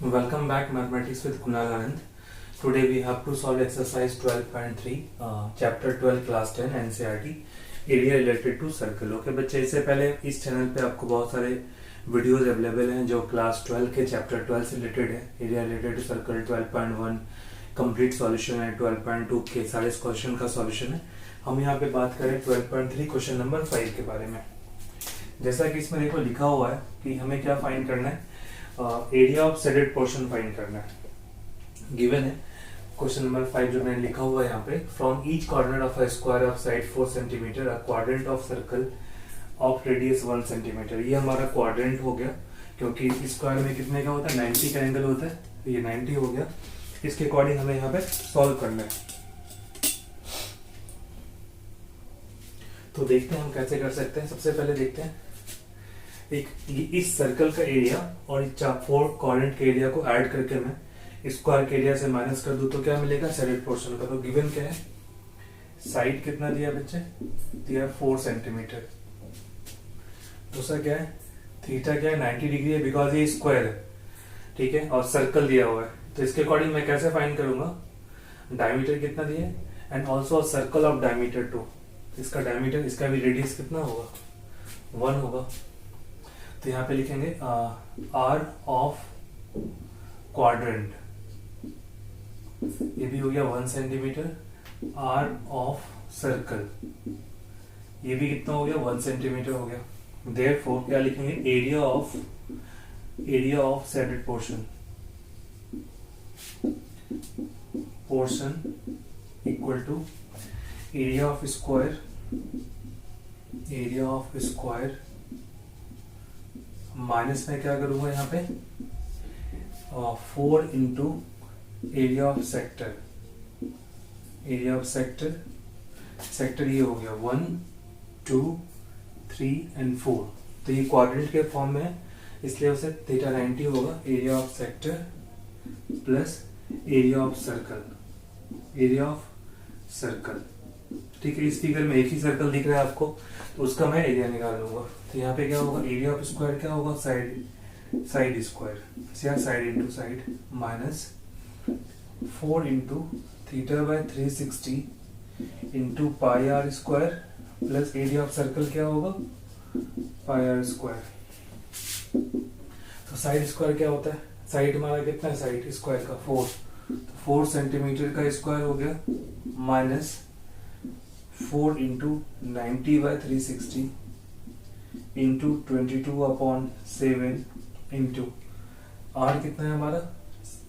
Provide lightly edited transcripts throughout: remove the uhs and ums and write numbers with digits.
Welcome back Mathematics with Kunal Anand. Today we have to solve exercise 12.3 chapter 12 class 10 NCERT area related to circle. Okay बच्चे, इससे पहले इस channel पे आपको बहुत सारे वीडियोस अवेलेबल हैं जो क्लास 12 के चैप्टर 12 से रिलेटेड है. Area related to circle 12.1 complete solution है, 12.2 के सारे क्वेश्चन का सॉल्यूशन है. हम यहाँ पे बात करें 12.3 क्वेश्चन नंबर 5 के बारे में. जैसा कि इसमें देखो लिखा हुआ है कि हमें क्या फाइंड करना है, area of shaded portion find करना है. गिवन है क्वेश्चन नंबर 5 जो मैंने लिखा हुआ है यहाँ पे, from each corner of a square of side 4 centimetre a quadrant of circle of radius 1 centimetre. ये हमारा क्वाड्रेंट हो गया क्योंकि स्क्वायर में कितने का होता है, 90 का एंगल होता है, तो ये 90 हो गया. इसके अकॉर्डिंग हमें यहाँ पे सॉल्व करना है. तो देखते हैं हम कैसे कर सकते हैं. सबसे पहले देखते हैं एक इस सर्कल का एरिया और इस 4 क्वाड्रेंट के एरिया को ऐड करके मैं स्क्वायर के एरिया से माइनस कर दूं तो क्या मिलेगा, सेडेड पोर्शन का. तो गिवन क्या है, साइड कितना दिया बच्चे, दिया 4 सेंटीमीटर. दूसरा क्या है, थीटा क्या है, 90 डिग्री है बिकॉज ये स्क्वायर है, ठीक है, और सर्कल दिया हुआ है. तो इसके अकॉर्डिंग मैं कैसे फाइंड करूंगा, डायमीटर कितना दिया and also circle of diameter 2. इसका डायमीटर, इसका भी रेडियस कितना होगा, 1 होगा. तो यहाँ पे लिखेंगे आर ऑफ क्वाड्रेंट, ये भी हो गया 1 सेंटीमीटर. आर ऑफ सर्कल, ये भी कितना हो गया, 1 सेंटीमीटर हो गया. देयरफॉर क्या लिखेंगे, area of shaded portion equal to area of square minus में क्या करूंगा यहाँ पे 4 into area of sector. Sector ये हो गया 1 2 3 एंड 4. तो ये क्वाड्रेंट के फॉर्म में है इसलिए उसे थीटा 90 होगा. Area of sector plus area of circle, ठीक है. इस फिगर में एक ही सर्कल दिख रहा है आपको, तो उसका मैं एरिया निकाल लूंगा. तो यहाँ पे क्या होगा, एरिया ऑफ स्क्वायर क्या होगा, साइड स्क्वायर या side into side minus 4 into theta by 360 into pi r square plus area of circle क्या होगा, पाई आर स्क्वायर. तो साइड स्क्वायर क्या होता है, साइड हमारा कितना है, साइड स्क्वायर का 4, तो 4 सेंटीमीटर का स्क्वायर हो गया minus 4 into 90 by 360 into 22/7 into r कितना है हमारा,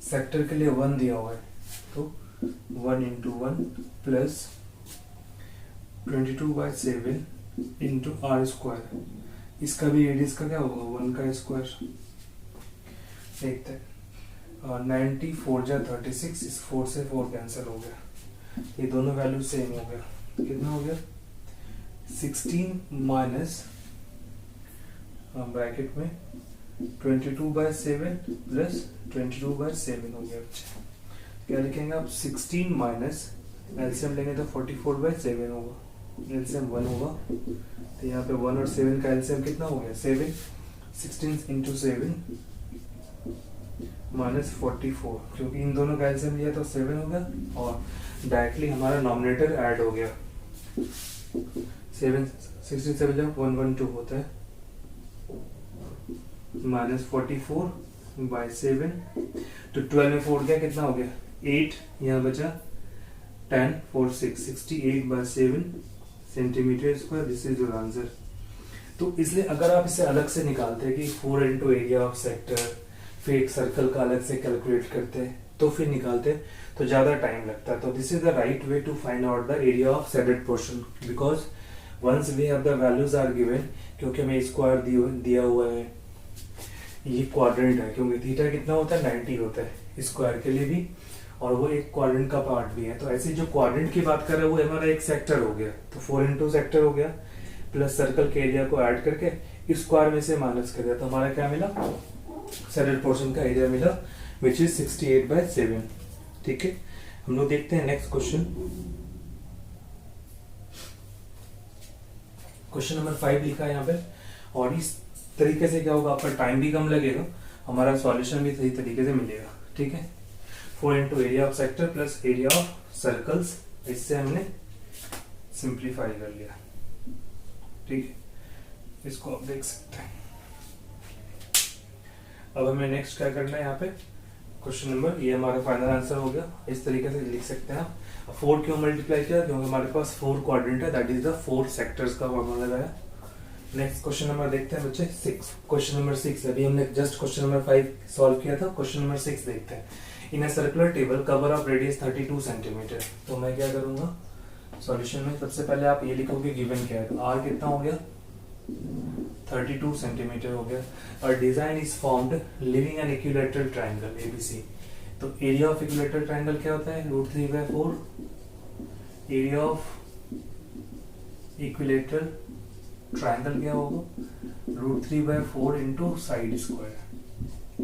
सेक्टर के लिए 1 दिया हुआ है, तो 1 into 1 plus 22/7 into r square. इसका भी रेडियस का क्या होगा, 1 का स्क्वायर. देखते हैं 90 4 जा 36, इस 4 से 4 कैंसिल हो गया, ये दोनों वैल्यू सेम हो गया. कितना हो गया, 16 माइनस ब्रैकेट में 22/7 प्लस 22/7 हो गया. अच्छा क्या लिखेंगे आप, 16 माइनस एलसीएम लेंगे तो 44/7 होगा, एलसीएम 1 होगा. तो यहाँ पे 1 और 7 का एलसीएम कितना हो गया, 7. 16 इंटू 7 माइनस 44, क्योंकि इन दोनों का एलसीएम लिया तो 7 हो गया और डायरेक्टली हमारा नॉमिनेटर ऐड हो गया. 7 67 जब 112 होता है माइनस 44/7. तो 12 में 4 गया, कितना हो गया 8, यहाँ बचा 10 4 6 68/7 centimetre square. This is your answer. तो इसलिए अगर आप इसे अलग से निकालते हैं कि 4 इंटू एरिया ऑफ सेक्टर, फिर एक सर्कल का अलग से कैलकुलेट करते हैं, तो फिर निकालते तो ज्यादा टाइम लगता है. तो this is the right way to find out the area of shaded portion because once we have the values are given. क्योंकि हमें स्क्वायर दिया हुआ है, ये क्वाड्रेंट है, क्योंकि थीटा कितना होता है, 90 होता है स्क्वायर के लिए भी, और वो एक क्वाड्रेंट का पार्ट भी है. तो ऐसे जो क्वाड्रेंट की बात कर रहे हैं वो हमारा एक सेक्टर हो गया, तो 4 इंटू सेक्टर हो गया प्लस सर्कल के एरिया को ऐड करके स्क्वायर में से माइनस कर दिया, तो हमारा क्या मिला, सेडेड पोर्शन का एरिया मिला विच इज 68/7. ठीक है, हम लोग देखते हैं नेक्स्ट क्वेश्चन. क्वेश्चन नंबर 5 लिखा है यहाँ पे, और इस तरीके से क्या होगा, आपका टाइम भी कम लगेगा हमारा सॉल्यूशन भी सही तरीके से मिलेगा। ठीक है, 4 into area of sector plus area of circles, इससे हमने सिंप्लीफाई कर लिया। ठीक है, इसको आप देख सकते हैं। अब हमें नेक्स्ट क्या करना है, यहाँ पे क्वेश्चन नंबर, ये हमारा फाइनल आंसर हो गया। इस तरीके से लिख सकते हैं आप। 4 क्यों मल्टीप्लाई किया, क्योंकि हमारे पास 4 क्वाड्रेंट है, दैट इज द 4 सेक्टर्स का फॉर्मूला लगाया। नेक्स्ट क्वेश्चन नंबर देखते हैं बच्चे 6। क्वेश्चन नंबर 6, अभी हमने जस्ट क्वेश्चन नंबर 5 सॉल्व किया था। क्वेश्चन नंबर 6 देखते हैं। In a circular table cover of radius 32 centimetre. तो मैं क्या करूंगा सॉल्यूशन में, सबसे पहले आप ये लिखोगे गिवन क्या है। आर कितना हो गया 32 सेंटीमीटर हो गया। और design is formed leaving an equilateral triangle ABC. तो एरिया ऑफ इक्विलैटरल ट्रायंगल क्या होता है, √3/4 एरिया ऑफ इक्विलैटरल ट्रायंगल क्या होगा, √3/4 इंटू साइड स्क्वायर।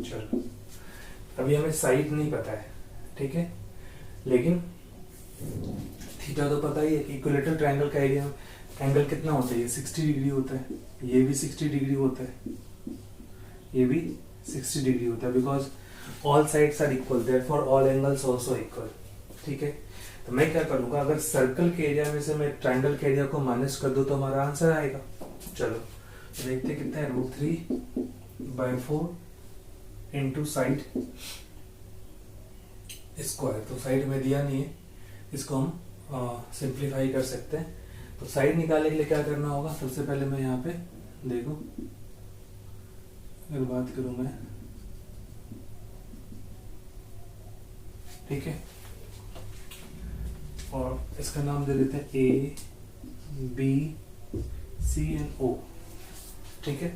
चलो, अभी हमें साइड नहीं पता है, ठीक है, लेकिन थीटा तो पता ही है कि इक्विलैटरल ट्रायंगल का एरिया एंगल कितना होता है, ये 60 डिग्री होता है, ये भी 60 डिग्री होता है, ये भी 60 डिग्री होता है, because all sides are equal, therefore all angles also equal. ठीक है, तो मैं क्या करूंगा, अगर सर्कल के एरिया में से मैं ट्रायंगल के एरिया को माइनस कर दूं तो हमारा आंसर आएगा। चलो तो देखते कितना है, √3/4 इंटू साइड स्क्वायर। तो साइड में दिया नहीं है, इसको हम सिंप्लीफाई कर सकते हैं। तो साइड निकालने के लिए क्या करना होगा, सबसे पहले मैं यहाँ पे देखो, अगर बात करूं मैं, ठीक है, और इसका नाम दे देते हैं ए बी सी एंड ओ। ठीक है,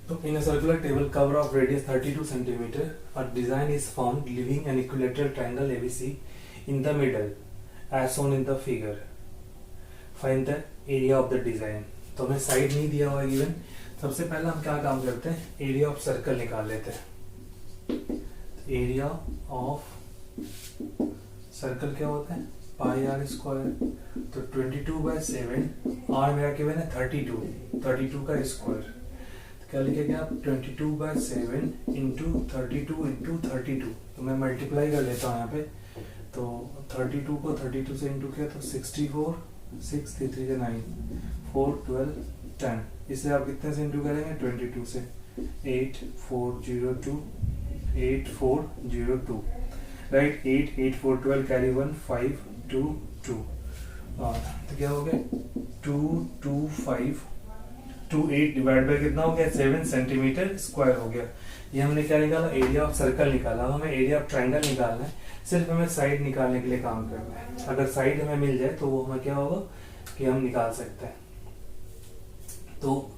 तो in a circular table cover of radius 32 centimetre, a design is formed leaving an equilateral triangle ABC in the middle as shown in the figure. Find the area of the design. तो हमें side नहीं दिया हुआ given, सबसे पहले हम क्या काम करते हैं, एरिया ऑफ सर्कल निकाल लेते हैं। एरिया ऑफ सर्कल क्या होता है, πr²। तो 22/7, r मेरा गिवन है 32 का स्क्वायर। तो क्या लिखेंगे आप, 22/7 इंटू 32 तो मैं मल्टीप्लाई कर लेता हूँ यहाँ पे। तो 32 को 32 से इंटू किया तो 64, 6 3 3 9, 4 12 10। इसे आप कितने से इंटू करेंगे, 22 से, 8402 8402, राइट। 8 8 4 12 कैरी 1 5 2 2, और तो क्या हो गया 228 डिवाइड बाय कितना हो गया, 7 सेंटीमीटर स्क्वायर हो गया। ये हमने क्या निकाला, एरिया ऑफ सर्कल निकाला। हमें एरिया ऑफ ट्रायंगल निकालना है, सिर्फ हमें साइड निकालने के लिए काम करना है। अगर साइड हमें मिल जाए तो वो हमें क्या होगा कि हम निकाल सकते हैं। तो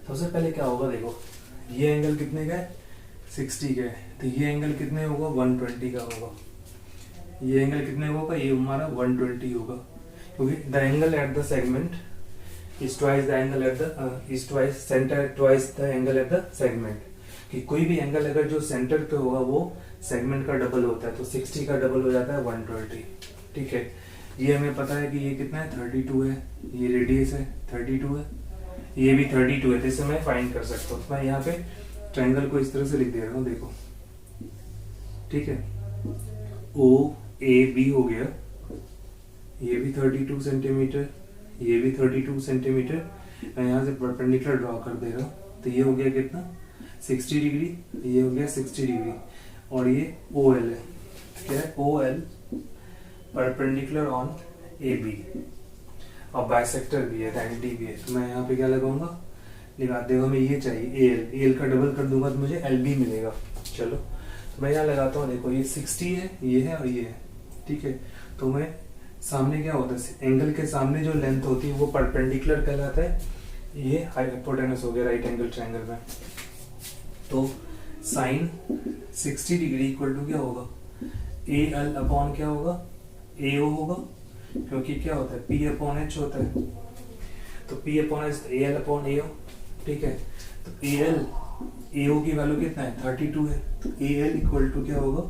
सबसे पहले क्या होगा, देखो ये एंगल कितने का है, 60 का है, तो ये एंगल कितने होगा, 120 का होगा। ये एंगल कितने होगा, ये हमारा 120 होगा, क्योंकि the angle at the segment is twice the angle at the is twice centre twice the angle at the segment. कि कोई भी एंगल अगर जो सेंटर पे होगा वो सेगमेंट का डबल होता है, तो 60 का डबल हो जाता है 120। ठीक है, ये हमें पता है कि ये कितना है, 32 है, ये रेडियस है 32 है, ये भी 32 है, तो इसे मैं फाइंड कर सकता हूँ। तो मैं यहाँ पे ट्रायंगल को इस तरह से लिख दे रहा हूँ, देखो, ठीक है, ओ ए बी हो गया, ये भी 32 सेंटीमीटर, ये भी 32 सेंटीमीटर। मैं यहाँ से परपेंडिकुलर ड्रॉ कर दे रहा हूँ, तो ये हो गया कितना, 60 डिग्री, ये हो गया 60 डिग्री, और ये ओ एल है, क्या है, O L perpendicular on A B, और बाइसेक्टर भी है, 90 भी है। तो मैं यहाँ पे क्या लगाऊंगा, लगा देगा, हमें ये चाहिए ए एल का डबल कर दूंगा तो मुझे एल बी मिलेगा। चलो तो मैं यहाँ लगाता हूँ, देखो ये 60 है, ये है और ये है, ठीक है। तो मैं सामने क्या होता है, एंगल के सामने जो लेंथ होती है वो परपेंडिकुलर कहलाता है, ये हाइपोटेनस हो गया राइट एंगल ट्रायंगल में। तो साइन 60 डिग्री इक्वल टू क्या होगा, ए एल अपॉन क्या होगा, ए ओ होगा, क्योंकि क्या होता है पी अपॉन एच होता है, तो P upon H A L upon A O. ठीक है, तो ए एल ए ओ की वैल्यू कितना है, 32 है, तो ए एल इक्वल टू क्या होगा,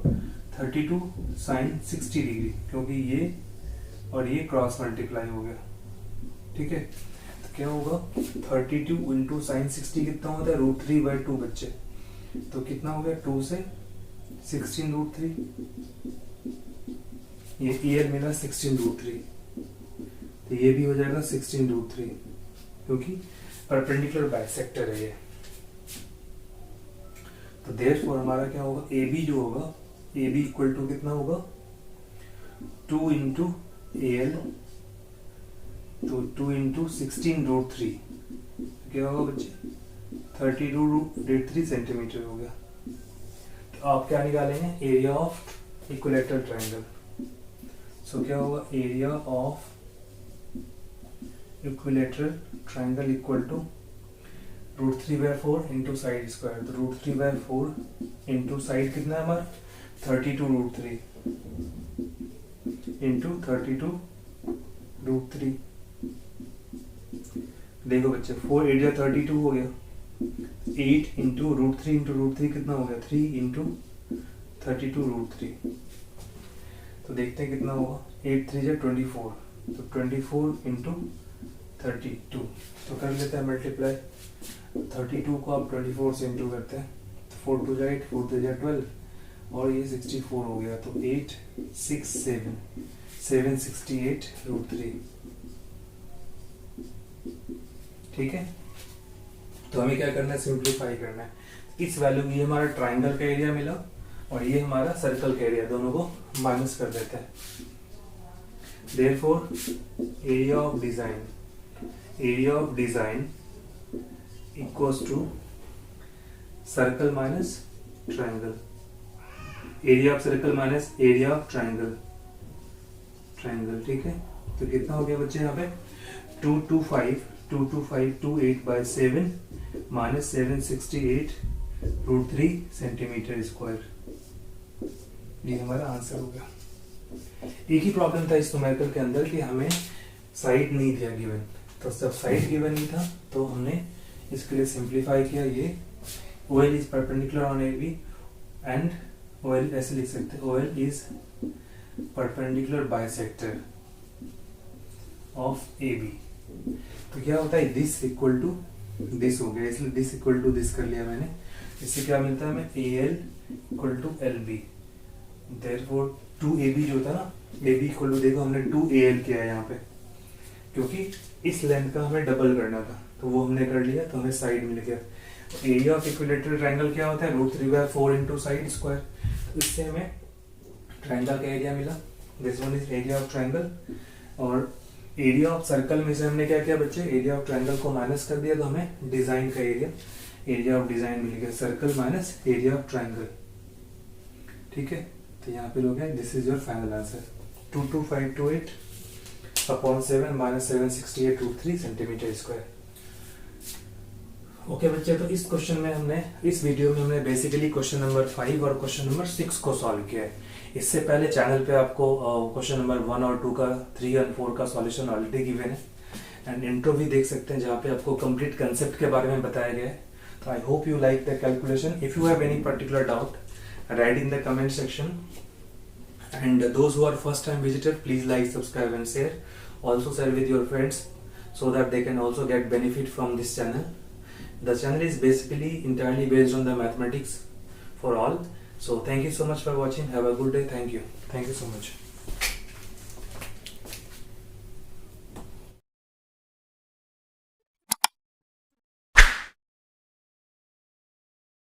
32 साइन 60 डिग्री, क्योंकि ये और ये क्रॉस मल्टीप्लाई हो गया। ठीक है, तो क्या होगा 32 इंटू साइन 60 कितना होता है, √3/2 बच्चे। तो कितना हो गया 2 से 16√3, ये EL मिला 16√3, तो ये भी हो जाएगा 16√3 क्योंकि परपेंडिकुलर बाइसेक्टर है ये। तो देयरफॉर हमारा क्या होगा, AB जो होगा, AB इक्वल टू कितना होगा 2 इंटू AL, तो 2 इंटू 16√3 क्या होगा बच्चे 32√3 सेंटीमीटर हो गया। तो आप क्या निकालेंगे, area of equilateral triangle. So क्या होगा, area of equilateral triangle equal to √3/4 into side square. तो √3/4 इंटू साइड कितना है हमारा 32√3 इंटू 32√3। देखो बच्चे 4 एरिया 32 हो गया, 8 इंटू √3 कितना हो गया 3 इंटू 32√3। तो देखते हैं कितना होगा, 8 3 24, तो 24 इंटू 32। तो कर लेते हैं मल्टीप्लाई, 32 को आप 24 से इंटू करते हैं तो 4 2 8, 4 3 12 और ये 64 हो गया। तो 8 6 7 768√3। ठीक है, तो हमें क्या करना है, सिंप्लीफाई करना है। इस वैल्यू, ये हमारा ट्राइंगल का एरिया मिला और ये हमारा सर्कल का एरिया, दोनों को माइनस कर देते हैं। Therefore area of design equals to circle minus triangle, area of circle minus area of triangle. ठीक है, तो कितना हो गया बच्चे यहाँ पे 225/7 माइनस 768√3 सेंटीमीटर स्क्वायर। ये हमारा आंसर हो गया। एक ही प्रॉब्लम था इस न्यूमेरिकल के अंदर कि हमें साइड नहीं दिया गिवन, तो जब साइड गिवन नहीं था तो हमने इसके लिए सिंप्लीफाई किया। ये OL is perpendicular on AB and OL ऐसे लिख सकते हैं, OL is perpendicular bisector of AB। तो क्या होता है, दिस इक्वल टू दिस हो गया, इसलिए दिस इक्वल टू दिस कर लिया मैंने। इससे क्या मिलता है हमें, AL equal to LB। Therefore 2AB जो था ना, AB इक्वल टू, देखो हमने 2AL किया है यहाँ पे क्योंकि इस लेंथ का हमें डबल करना था, तो वो हमने कर लिया, तो हमें साइड मिल गया। एरिया ऑफ इक्विलैटरल ट्रायंगल क्या होता है, √3/4 इंटू साइड स्क्वायर। तो इससे हमें ट्रायंगल का एरिया मिला, this one is area of triangle. और एरिया ऑफ सर्कल में से हमने क्या किया बच्चे, एरिया ऑफ ट्रायंगल को माइनस कर दिया, तो हमें डिजाइन का एरिया ऑफ डिजाइन मिल गया, circle minus area of triangle. ठीक है, तो यहाँ पे लोग हैं, this is your final answer 22528/7 minus 768√3 centimetre square. Okay बच्चे, तो इस क्वेश्चन में हमने, इस वीडियो में हमने बेसिकली क्वेश्चन नंबर 5 और क्वेश्चन नंबर 6 को सॉल्व किया है। इससे पहले चैनल पे आपको क्वेश्चन नंबर 1 और 2 का 3 और 4 का सॉल्यूशन ऑलरेडी गिवन है एंड इंट्रो भी देख सकते हैं जहाँ पे आपको कंप्लीट कंसेप्ट के बारे में बताया गया है। तो I hope you like the calculation. If you have any particular doubt, right in the comment section, and those who are first time visitor, please like, subscribe and share. Also share with your friends so that they can also get benefit from this channel. The channel is basically entirely based on the mathematics for all. So thank you so much for watching. Have a good day. Thank you so much.